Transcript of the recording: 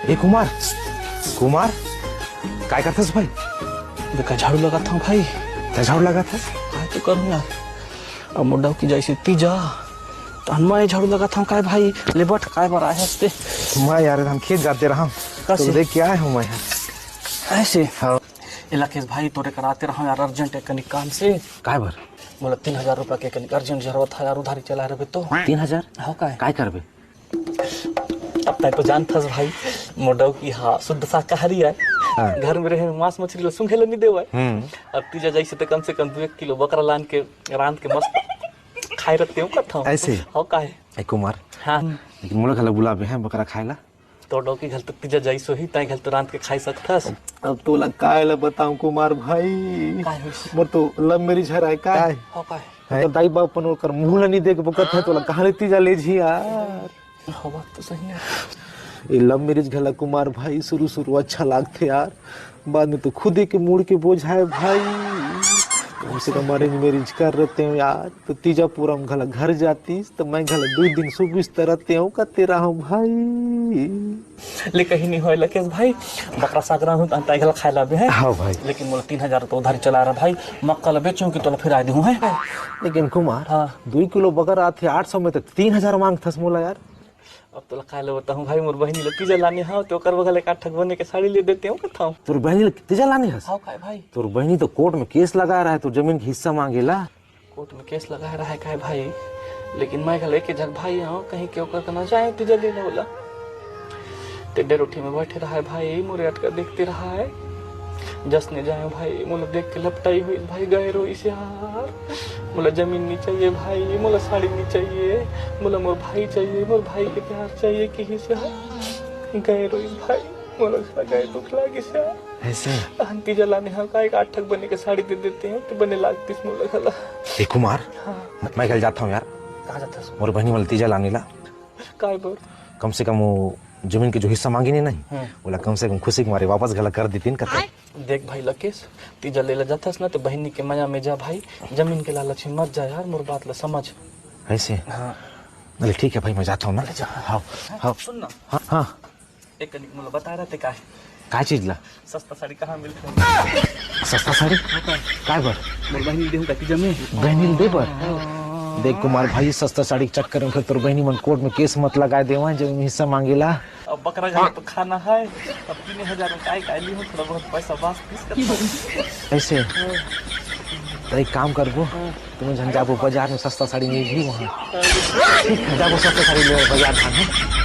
ए कुमार, कुमार काय करतेस भाई? देखा झाड़ू लगाता हूँ भाई। क्या झाड़ू लगाता? काय तो करूँ यार, अब मुड्डा की जैसे तीजा मैं झाड़ू लगाता हूँ। काय भाई लेबट काय बार आया हस्ते मैं यार हम खेत जाते रहा तो देख के आया हूँ मैं ऐसे। हाँ इलाके भाई तोरे कराते रहा यार अर्जेंट है कनिक काम से। काय भर? बोला 3000 रुपया के कनिक अर्जेंट जरूरत है यार, उधारी चला रहे तो 3000? हाँ काय करबे? अब तक तो जानता भाई मोडव की हाँ शुद्ध शाकाहारी है। हाँ। घर में रहे मांस मछली लो सुंघे नहीं देवा। अब तीजा जैसे तो कम से कम 2 किलो बकरा लान के रांध के मस्त खाए रहते हूँ कथा ऐसे हाँ काय ए कुमार, हाँ लेकिन मोला खला बुलाबे हैं बकरा खाएला तो डो की घल तो तीजा जैसो ही ताई घल तो रांध के खाई सकथस। अब तो कायला बताऊं कुमार भाई, काय होइस मोर तो लव मैरिज है काय हाँ काय तो दाई बाप पन कर मुंह नहीं देख बकत है तो कहां तीजा ले जी यार। हाँ बात तो सही है। ये लव मैरिज घला कुमार भाई शुरू अच्छा लागते यार, बाद में तो खुद ही के मूड के बोझ है भाई। कम से कम अरेंज मैरिज कर रहते हो यार तो तीजा पूरा हम घला घर जाती तो मैं घला 2 दिन सुबिस्त रहते हूँ करते रहा हूँ भाई। ले कहीं नहीं हो लकेश भाई बकरा सागरा हूँ ताई घल खाए लाबे है। हाँ भाई लेकिन मोला 3000 तो उधारी चला रहा भाई, मक्का ला बेचूं कि तो फिर आ दूँ है। लेकिन कुमार हाँ 2 किलो बकर आते 800 में तो 3000 मांगथस मोला यार। अब तो खाए ले बताऊँ भाई मोर बहनी ले तीजा लानी हाँ तो कर बगल एक ठग बने के साड़ी ले देते हूँ कथा। तोर बहनी तीजा लानी हस? हाँ काय भाई तोर बहनी तो कोर्ट में केस लगा रहा है तो जमीन की हिस्सा मांगेला। कोर्ट में केस लगा रहा है काय भाई, लेकिन मैं घल एक जग भाई हाँ कहीं क्यों कर ना जाए तीजा लेने बोला टेढ़े रोटी में बैठे रहा है भाई, मोरे अटका देखते रहा है जसने जाए भाई मोला देख के लपटाई हुई भाई गए रो इसे यार। मोला जमीन नहीं चाहिए भाई, मोला साड़ी नहीं चाहिए, मोला मोर भाई चाहिए, मोर भाई के प्यार चाहिए कि से गए रो भाई मोला गए दुख लागे से ऐसे आंटी जलाने हाँ का एक 8 ठग बने के साड़ी दे देते हैं तो बने लागती मोला खला। ए कुमार हाँ मैं कल जाता हूँ यार, कहाँ जाता है मोर बहनी वाला तीजा लाने ला। काय बोल कम से कम वो जमीन के जो हिस्सा मांगी नहीं बोला कम से कम खुशी के मारे वापस गला कर देती देख भाई लकेश तीजा ले जाथस ना तो बहनी के मजा में जा भाई, जमीन के लालच में मत जा यार मोर बात ला समझ। ऐसे हाँ अरे ठीक है भाई मैं जाता हूँ ना। हाँ हाँ सुन ना हाँ हाँ एक कनिक मोला बता रहे थे काय चीज ला? सस्ता साड़ी कहाँ मिलती है? सस्ता साड़ी काय बर? मोर बहनी देहूँ का तीजा में बहनी दे पर देख कुमार भाई सस्ता साड़ी के चक्कर में तोर बहनी मन कोर्ट में केस मत लगा देवा जब हिस्सा मांगेला। अब बकरा घर तो खाना है, अब 3000 में काय ली हूँ थोड़ा बहुत पैसा वापस ऐसे तो एक काम करबो तुम्हें झंझाबो बाजार में सस्ता साड़ी मिल भी वहाँ। ठीक है जाबो सस्ता साड़ी ले बाजार खाना।